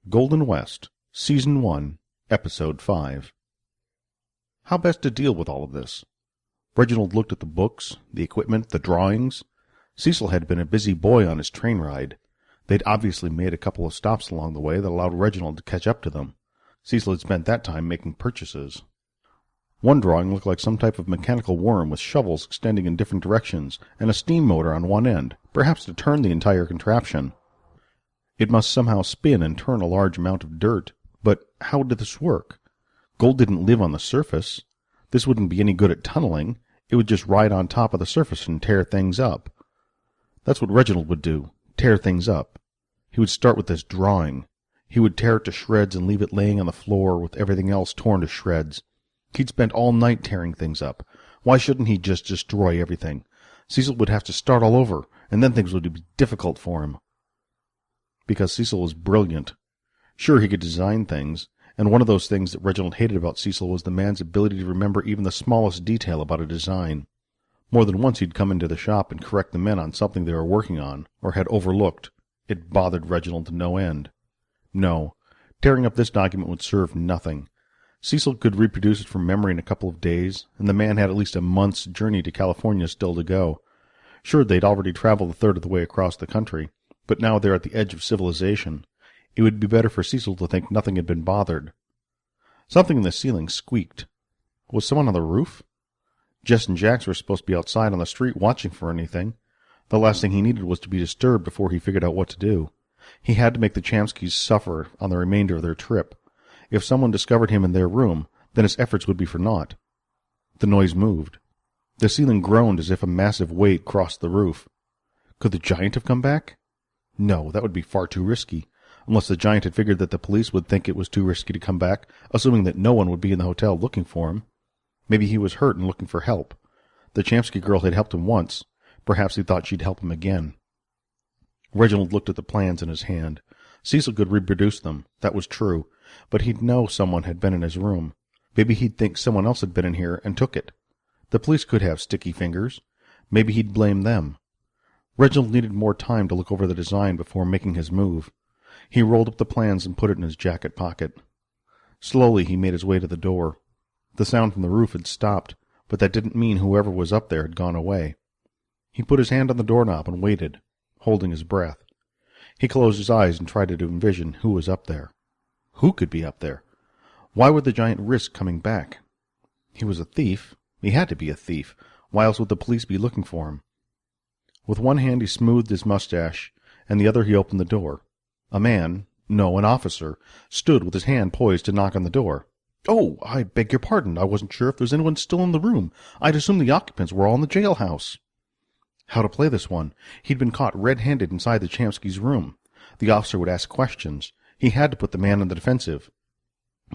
Golden West, Season 1, Episode 5. How best to deal with all of this? Reginald looked at the books, the equipment, the drawings. Cecil had been a busy boy on his train ride. They'd obviously made a couple of stops along the way that allowed Reginald to catch up to them. Cecil had spent that time making purchases. One drawing looked like some type of mechanical worm with shovels extending in different directions and a steam motor on one end, perhaps to turn the entire contraption. It must somehow spin and turn a large amount of dirt, but how did this work? Gold didn't live on the surface. This wouldn't be any good at tunneling. It would just ride on top of the surface and tear things up. That's what Reginald would do, tear things up. He would start with this drawing. He would tear it to shreds and leave it laying on the floor with everything else torn to shreds. He'd spent all night tearing things up. Why shouldn't he just destroy everything? Cecil would have to start all over, and then things would be difficult for him. Because Cecil was brilliant. Sure, he could design things, and one of those things that Reginald hated about Cecil was the man's ability to remember even the smallest detail about a design. More than once he'd come into the shop and correct the men on something they were working on, or had overlooked. It bothered Reginald to no end. No, tearing up this document would serve nothing. Cecil could reproduce it from memory in a couple of days, and the man had at least a month's journey to California still to go. Sure, they'd already traveled a third of the way across the country, but now they're at the edge of civilization. It would be better for Cecil to think nothing had been bothered. Something in the ceiling squeaked. Was someone on the roof? Jess and Jax were supposed to be outside on the street watching for anything. The last thing he needed was to be disturbed before he figured out what to do. He had to make the Chamskys suffer on the remainder of their trip. If someone discovered him in their room, then his efforts would be for naught. The noise moved. The ceiling groaned as if a massive weight crossed the roof. Could the giant have come back? No, that would be far too risky, unless the giant had figured that the police would think it was too risky to come back, assuming that no one would be in the hotel looking for him. Maybe he was hurt and looking for help. The Chamsky girl had helped him once. Perhaps he thought she'd help him again. Reginald looked at the plans in his hand. Cecil could reproduce them, that was true, but he'd know someone had been in his room. Maybe he'd think someone else had been in here and took it. The police could have sticky fingers. Maybe he'd blame them. Reginald needed more time to look over the design before making his move. He rolled up the plans and put it in his jacket pocket. Slowly he made his way to the door. The sound from the roof had stopped, but that didn't mean whoever was up there had gone away. He put his hand on the doorknob and waited, holding his breath. He closed his eyes and tried to envision who was up there. Who could be up there? Why would the giant risk coming back? He was a thief. He had to be a thief. Why else would the police be looking for him? With one hand he smoothed his mustache, and the other he opened the door. A man, no, an officer, stood with his hand poised to knock on the door. "Oh, I beg your pardon. I wasn't sure if there was anyone still in the room. I'd assumed the occupants were all in the jailhouse." How to play this one? He'd been caught red-handed inside the Chamskys' room. The officer would ask questions. He had to put the man on the defensive.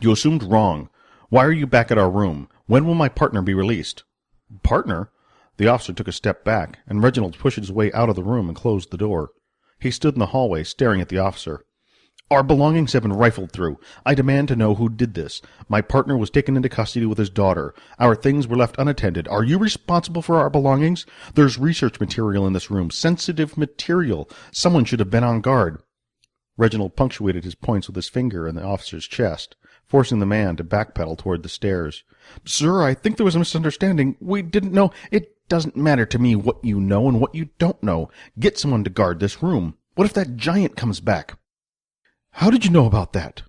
"You assumed wrong. Why are you back at our room? When will my partner be released?" "Partner?" The officer took a step back, and Reginald pushed his way out of the room and closed the door. He stood in the hallway, staring at the officer. "Our belongings have been rifled through. I demand to know who did this. My partner was taken into custody with his daughter. Our things were left unattended. Are you responsible for our belongings? There's research material in this room, sensitive material. Someone should have been on guard." Reginald punctuated his points with his finger in the officer's chest, forcing the man to backpedal toward the stairs. "Sir, I think there was a misunderstanding. We didn't know. It doesn't matter to me what you know and what you don't know. Get someone to guard this room. What if that giant comes back?" "How did you know about that?"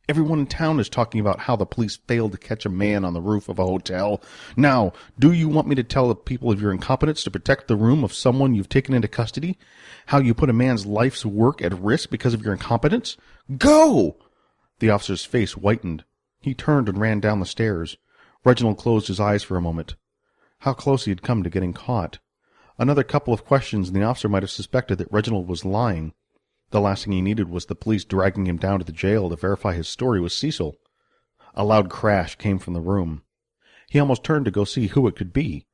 "Everyone in town is talking about how the police failed to catch a man on the roof of a hotel. Now, do you want me to tell the people of your incompetence to protect the room of someone you've taken into custody? How you put a man's life's work at risk because of your incompetence? Go!" The officer's face whitened. He turned and ran down the stairs. Reginald closed his eyes for a moment. How close he had come to getting caught. Another couple of questions and the officer might have suspected that Reginald was lying. The last thing he needed was the police dragging him down to the jail to verify his story with Cecil. A loud crash came from the room. He almost turned to go see who it could be.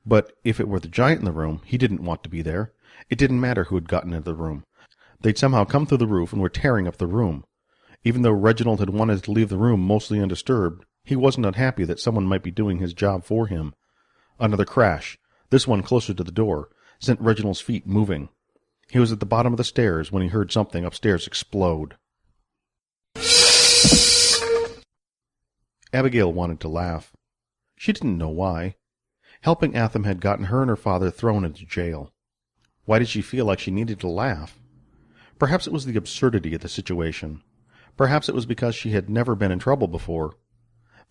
But if it were the giant in the room, he didn't want to be there. It didn't matter who had gotten into the room. They'd somehow come through the roof and were tearing up the room. Even though Reginald had wanted to leave the room mostly undisturbed, he wasn't unhappy that someone might be doing his job for him. Another crash, this one closer to the door, sent Reginald's feet moving. He was at the bottom of the stairs when he heard something upstairs explode. Abigail wanted to laugh. She didn't know why. Helping Atham had gotten her and her father thrown into jail. Why did she feel like she needed to laugh? Perhaps it was the absurdity of the situation. Perhaps it was because she had never been in trouble before.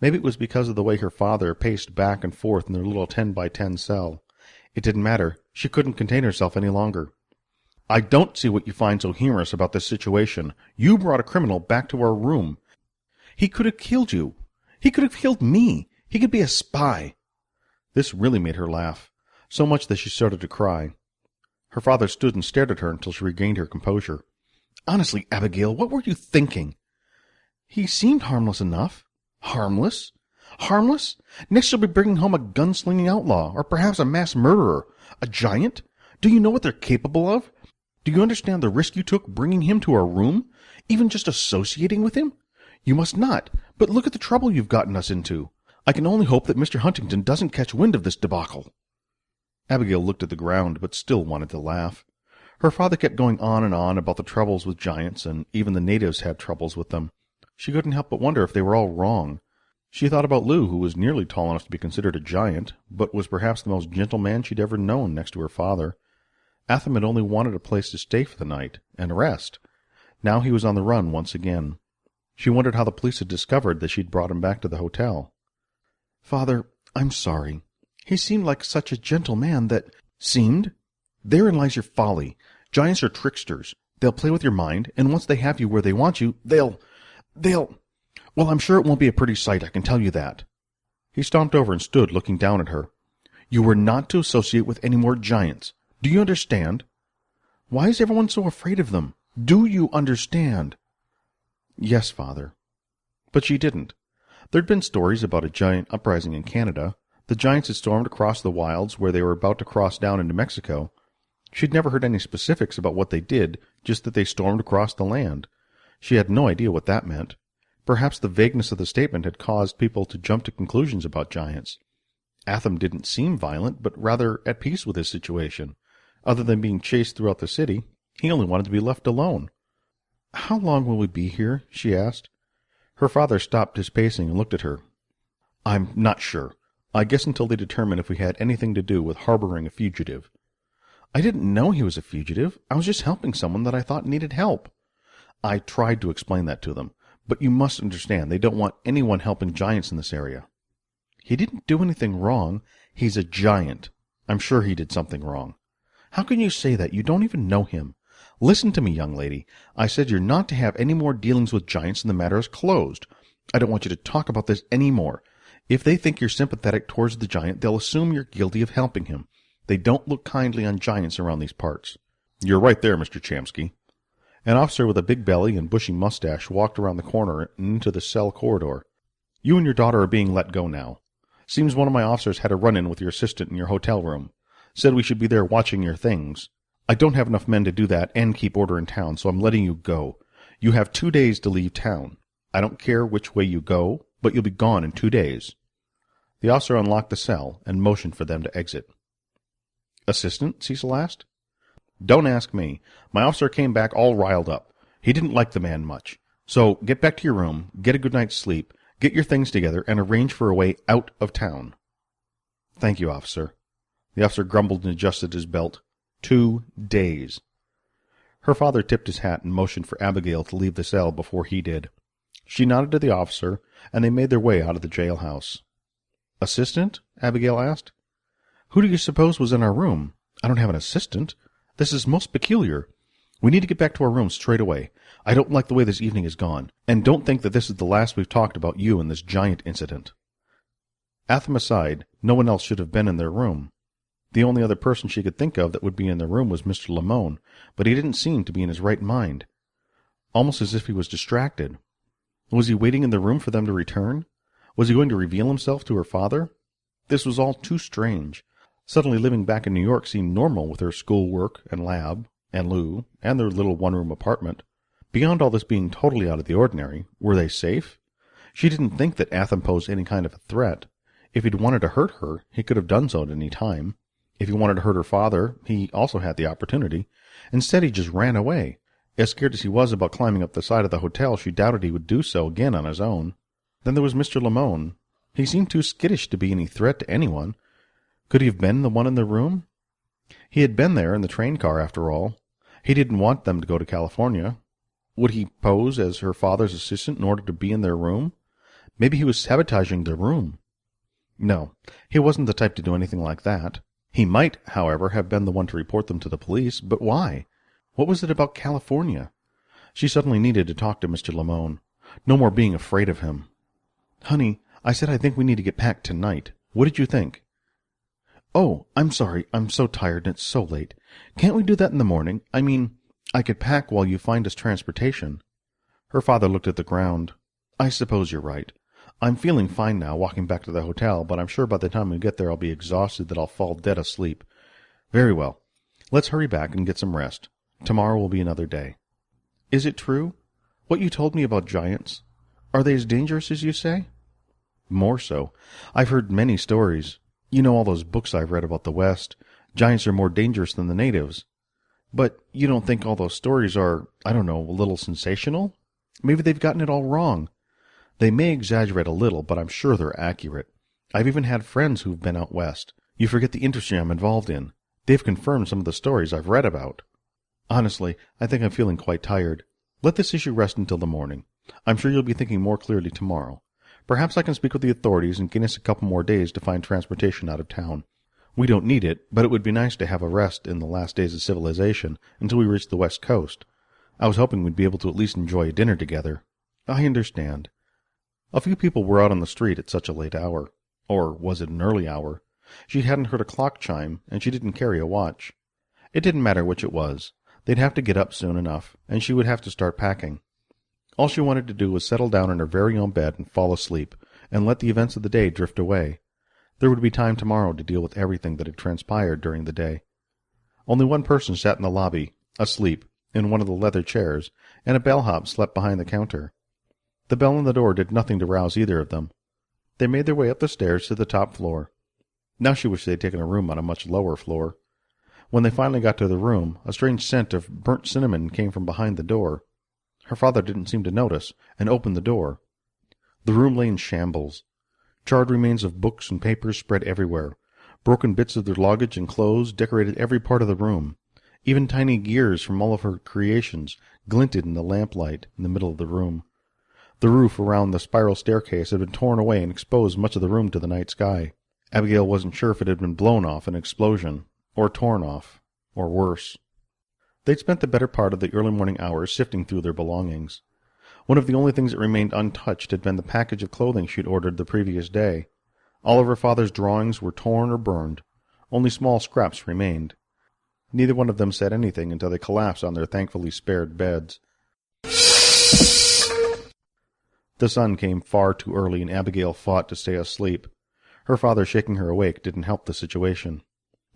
Maybe it was because of the way her father paced back and forth in their little 10-by-10 cell. It didn't matter. She couldn't contain herself any longer. I don't see what you find so humorous about this situation. You brought a criminal back to our room. He could have killed you. He could have killed me. He could be a spy. This really made her laugh, so much that she started to cry. Her father stood and stared at her until she regained her composure. Honestly, Abigail, what were you thinking? He seemed harmless enough. Harmless? Harmless? Next you'll be bringing home a gunslinging outlaw, or perhaps a mass murderer. A giant? Do you know what they're capable of? Do you understand the risk you took bringing him to our room? Even just associating with him? You must not, but look at the trouble you've gotten us into. I can only hope that Mr. Huntington doesn't catch wind of this debacle. Abigail looked at the ground, but still wanted to laugh. Her father kept going on and on about the troubles with giants, and even the natives had troubles with them. She couldn't help but wonder if they were all wrong. She thought about Lou, who was nearly tall enough to be considered a giant, but was perhaps the most gentle man she'd ever known next to her father. Atham had only wanted a place to stay for the night, and rest. Now he was on the run once again. She wondered how the police had discovered that she'd brought him back to the hotel. Father, I'm sorry. He seemed like such a gentle man that— Seemed? Therein lies your folly. Giants are tricksters. They'll play with your mind, and once they have you where they want you, they'll— Well, I'm sure it won't be a pretty sight, I can tell you that. He stomped over and stood looking down at her. You were not to associate with any more giants. Do you understand? Why is everyone so afraid of them? Do you understand? Yes, Father. But she didn't. There'd been stories about a giant uprising in Canada. The giants had stormed across the wilds where they were about to cross down into Mexico. She'd never heard any specifics about what they did, just that they stormed across the land. She had no idea what that meant. Perhaps the vagueness of the statement had caused people to jump to conclusions about giants. Atham didn't seem violent, but rather at peace with his situation. Other than being chased throughout the city, he only wanted to be left alone. How long will we be here? She asked. Her father stopped his pacing and looked at her. I'm not sure. I guess until they determine if we had anything to do with harboring a fugitive. I didn't know he was a fugitive. I was just helping someone that I thought needed help. I tried to explain that to them, but you must understand they don't want anyone helping giants in this area. He didn't do anything wrong. He's a giant. I'm sure he did something wrong. How can you say that? You don't even know him. Listen to me, young lady. I said you're not to have any more dealings with giants and the matter is closed. I don't want you to talk about this any more. If they think you're sympathetic towards the giant, they'll assume you're guilty of helping him. They don't look kindly on giants around these parts. You're right there, Mr. Chamsky. An officer with a big belly and bushy mustache walked around the corner and into the cell corridor. You and your daughter are being let go now. Seems one of my officers had a run-in with your assistant in your hotel room. Said we should be there watching your things. I don't have enough men to do that and keep order in town, so I'm letting you go. You have 2 days to leave town. I don't care which way you go, but you'll be gone in 2 days. The officer unlocked the cell and motioned for them to exit. Assistant? Cecil asked. Don't ask me. My officer came back all riled up. He didn't like the man much. So get back to your room, get a good night's sleep, get your things together, and arrange for a way out of town. Thank you, officer. The officer grumbled and adjusted his belt. 2 days. Her father tipped his hat and motioned for Abigail to leave the cell before he did. She nodded to the officer, and they made their way out of the jailhouse. Assistant? Abigail asked. Who do you suppose was in our room? I don't have an assistant. This is most peculiar. We need to get back to our room straight away. I don't like the way this evening has gone, and don't think that this is the last we've talked about you and this giant incident. Atham aside, no one else should have been in their room. The only other person she could think of that would be in the room was Mr. Lamone, but he didn't seem to be in his right mind. Almost as if he was distracted. Was he waiting in the room for them to return? Was he going to reveal himself to her father? This was all too strange. Suddenly living back in New York seemed normal with her schoolwork and lab, and Lou, and their little one-room apartment. Beyond all this being totally out of the ordinary, were they safe? She didn't think that Atham posed any kind of a threat. If he'd wanted to hurt her, he could have done so at any time. If he wanted to hurt her father, he also had the opportunity. Instead, he just ran away. As scared as he was about climbing up the side of the hotel, she doubted he would do so again on his own. Then there was Mr. Lamone. He seemed too skittish to be any threat to anyone. Could he have been the one in the room? He had been there in the train car, after all. He didn't want them to go to California. Would he pose as her father's assistant in order to be in their room? Maybe he was sabotaging their room. No, he wasn't the type to do anything like that. He might, however, have been the one to report them to the police, but why? What was it about California? She suddenly needed to talk to Mr. Lamone. No more being afraid of him. Honey, I said I think we need to get packed tonight. What did you think? Oh, I'm sorry. I'm so tired and it's so late. Can't we do that in the morning? I mean, I could pack while you find us transportation. Her father looked at the ground. I suppose you're right. I'm feeling fine now, walking back to the hotel, but I'm sure by the time we get there I'll be exhausted that I'll fall dead asleep. Very well. Let's hurry back and get some rest. Tomorrow will be another day. Is it true? What you told me about giants? Are they as dangerous as you say? More so. I've heard many stories. You know all those books I've read about the West. Giants are more dangerous than the natives. But you don't think all those stories are, I don't know, a little sensational? Maybe they've gotten it all wrong. They may exaggerate a little, but I'm sure they're accurate. I've even had friends who've been out west. You forget the industry I'm involved in. They've confirmed some of the stories I've read about. Honestly, I think I'm feeling quite tired. Let this issue rest until the morning. I'm sure you'll be thinking more clearly tomorrow. Perhaps I can speak with the authorities and gain us a couple more days to find transportation out of town. We don't need it, but it would be nice to have a rest in the last days of civilization until we reach the West Coast. I was hoping we'd be able to at least enjoy a dinner together. I understand. A few people were out on the street at such a late hour. Or was it an early hour? She hadn't heard a clock chime, and she didn't carry a watch. It didn't matter which it was. They'd have to get up soon enough, and she would have to start packing. All she wanted to do was settle down in her very own bed and fall asleep, and let the events of the day drift away. There would be time tomorrow to deal with everything that had transpired during the day. Only one person sat in the lobby, asleep, in one of the leather chairs, and a bellhop slept behind the counter. The bell on the door did nothing to rouse either of them. They made their way up the stairs to the top floor. Now she wished they had taken a room on a much lower floor. When they finally got to the room, a strange scent of burnt cinnamon came from behind the door. Her father didn't seem to notice, and opened the door. The room lay in shambles. Charred remains of books and papers spread everywhere. Broken bits of their luggage and clothes decorated every part of the room. Even tiny gears from all of her creations glinted in the lamplight in the middle of the room. The roof around the spiral staircase had been torn away and exposed much of the room to the night sky. Abigail wasn't sure if it had been blown off in an explosion, or torn off, or worse. They'd spent the better part of the early morning hours sifting through their belongings. One of the only things that remained untouched had been the package of clothing she'd ordered the previous day. All of her father's drawings were torn or burned. Only small scraps remained. Neither one of them said anything until they collapsed on their thankfully spared beds. The sun came far too early, and Abigail fought to stay asleep. Her father shaking her awake didn't help the situation.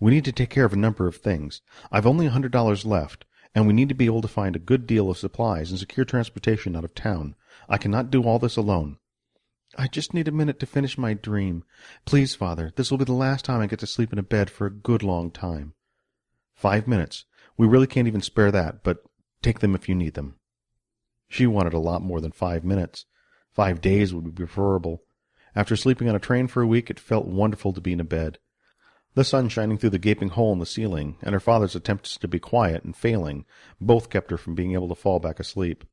We need to take care of a number of things. I've only $100 left, and we need to be able to find a good deal of supplies and secure transportation out of town. I cannot do all this alone. I just need a minute to finish my dream. Please, Father, this will be the last time I get to sleep in a bed for a good long time. 5 minutes. We really can't even spare that, but take them if you need them. She wanted a lot more than 5 minutes. 5 days would be preferable. After sleeping on a train for a week, it felt wonderful to be in a bed. The sun shining through the gaping hole in the ceiling, and her father's attempts to be quiet and failing, both kept her from being able to fall back asleep.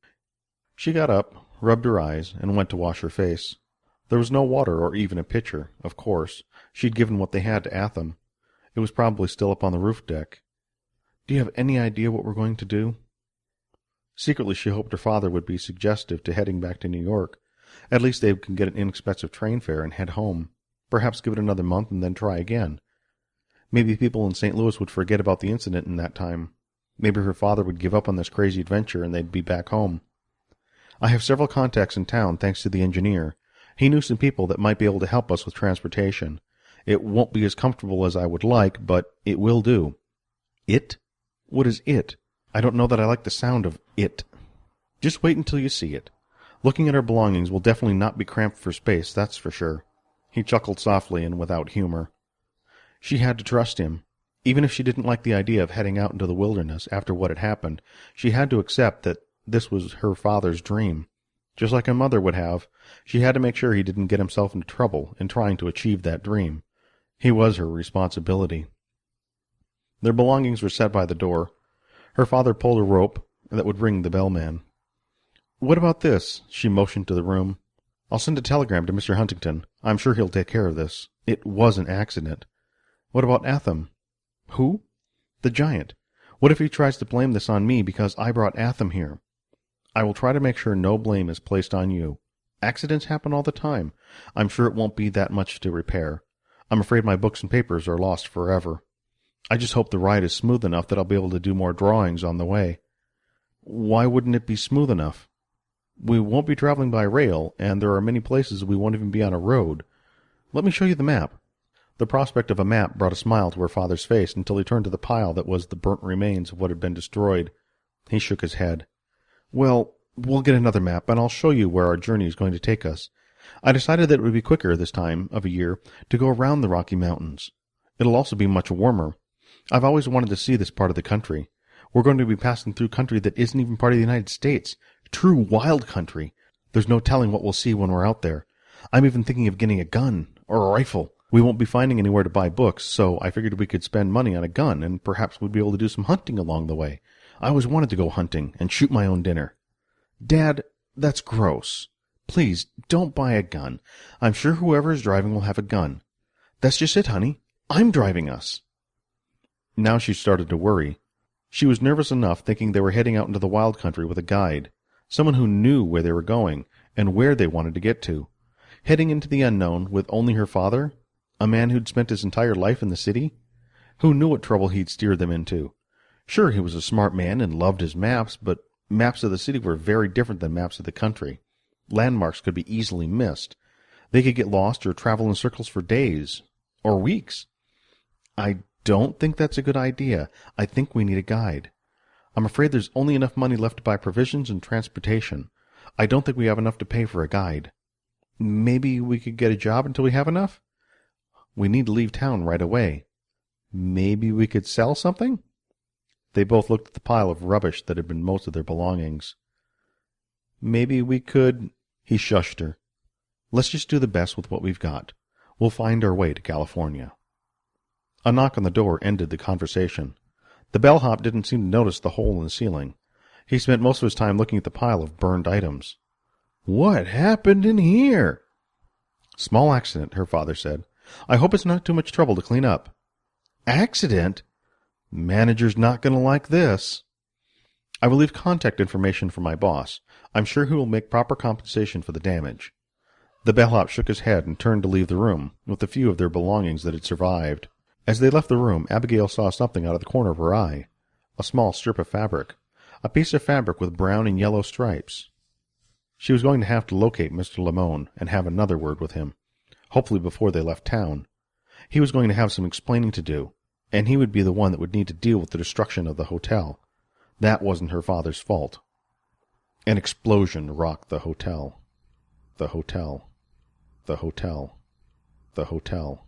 She got up, rubbed her eyes, and went to wash her face. There was no water or even a pitcher, of course. She'd given what they had to Atham. It was probably still up on the roof deck. Do you have any idea what we're going to do? Secretly she hoped her father would be suggestive to heading back to New York. At least they can get an inexpensive train fare and head home. Perhaps give it another month and then try again. Maybe people in St. Louis would forget about the incident in that time. Maybe her father would give up on this crazy adventure and they'd be back home. I have several contacts in town thanks to the engineer. He knew some people that might be able to help us with transportation. It won't be as comfortable as I would like, but it will do. It? What is it? I don't know that I like the sound of it. Just wait until you see it. Looking at our belongings will definitely not be cramped for space, that's for sure. He chuckled softly and without humor. She had to trust him. Even if she didn't like the idea of heading out into the wilderness after what had happened, she had to accept that this was her father's dream. Just like a mother would have, she had to make sure he didn't get himself into trouble in trying to achieve that dream. He was her responsibility. Their belongings were set by the door. Her father pulled a rope that would ring the bellman. "What about this?" She motioned to the room. "I'll send a telegram to Mr. Huntington. I'm sure he'll take care of this. It was an accident." "What about Atham?" "Who?" "The giant. What if he tries to blame this on me because I brought Atham here?" "I will try to make sure no blame is placed on you. Accidents happen all the time. I'm sure it won't be that much to repair. I'm afraid my books and papers are lost forever. I just hope the ride is smooth enough that I'll be able to do more drawings on the way." "Why wouldn't it be smooth enough?" "We won't be traveling by rail, and there are many places we won't even be on a road. Let me show you the map." The prospect of a map brought a smile to her father's face until he turned to the pile that was the burnt remains of what had been destroyed. He shook his head. "Well, we'll get another map, and I'll show you where our journey is going to take us. I decided that it would be quicker this time of a year to go around the Rocky Mountains. It'll also be much warmer. I've always wanted to see this part of the country. We're going to be passing through country that isn't even part of the United States. True wild country. There's no telling what we'll see when we're out there. I'm even thinking of getting a gun or a rifle. We won't be finding anywhere to buy books, so I figured we could spend money on a gun, and perhaps we'd be able to do some hunting along the way. I always wanted to go hunting and shoot my own dinner." "Dad, that's gross. Please, don't buy a gun. I'm sure whoever is driving will have a gun." "That's just it, honey. I'm driving us." Now she started to worry. She was nervous enough thinking they were heading out into the wild country with a guide, someone who knew where they were going and where they wanted to get to. Heading into the unknown with only her father, a man who'd spent his entire life in the city. Who knew what trouble he'd steered them into? Sure, he was a smart man and loved his maps, but maps of the city were very different than maps of the country. Landmarks could be easily missed. They could get lost or travel in circles for days or weeks. "I don't think that's a good idea. I think we need a guide. I'm afraid there's only enough money left to buy provisions and transportation. I don't think we have enough to pay for a guide." "Maybe we could get a job until we have enough?" "We need to leave town right away." "Maybe we could sell something?" They both looked at the pile of rubbish that had been most of their belongings. "Maybe we could—" He shushed her. "Let's just do the best with what we've got. We'll find our way to California." A knock on the door ended the conversation. The bellhop didn't seem to notice the hole in the ceiling. He spent most of his time looking at the pile of burned items. "What happened in here?" "Small accident," her father said. "I hope it's not too much trouble to clean up." "Accident? Manager's not going to like this." "I will leave contact information for my boss. I'm sure he will make proper compensation for the damage." The bellhop shook his head and turned to leave the room, with the few of their belongings that had survived. As they left the room, Abigail saw something out of the corner of her eye. A small strip of fabric. A piece of fabric with brown and yellow stripes. She was going to have to locate Mr. Lamone and have another word with him, hopefully before they left town. He was going to have some explaining to do, and he would be the one that would need to deal with the destruction of the hotel. That wasn't her father's fault. An explosion rocked the hotel. The hotel. The hotel. The hotel.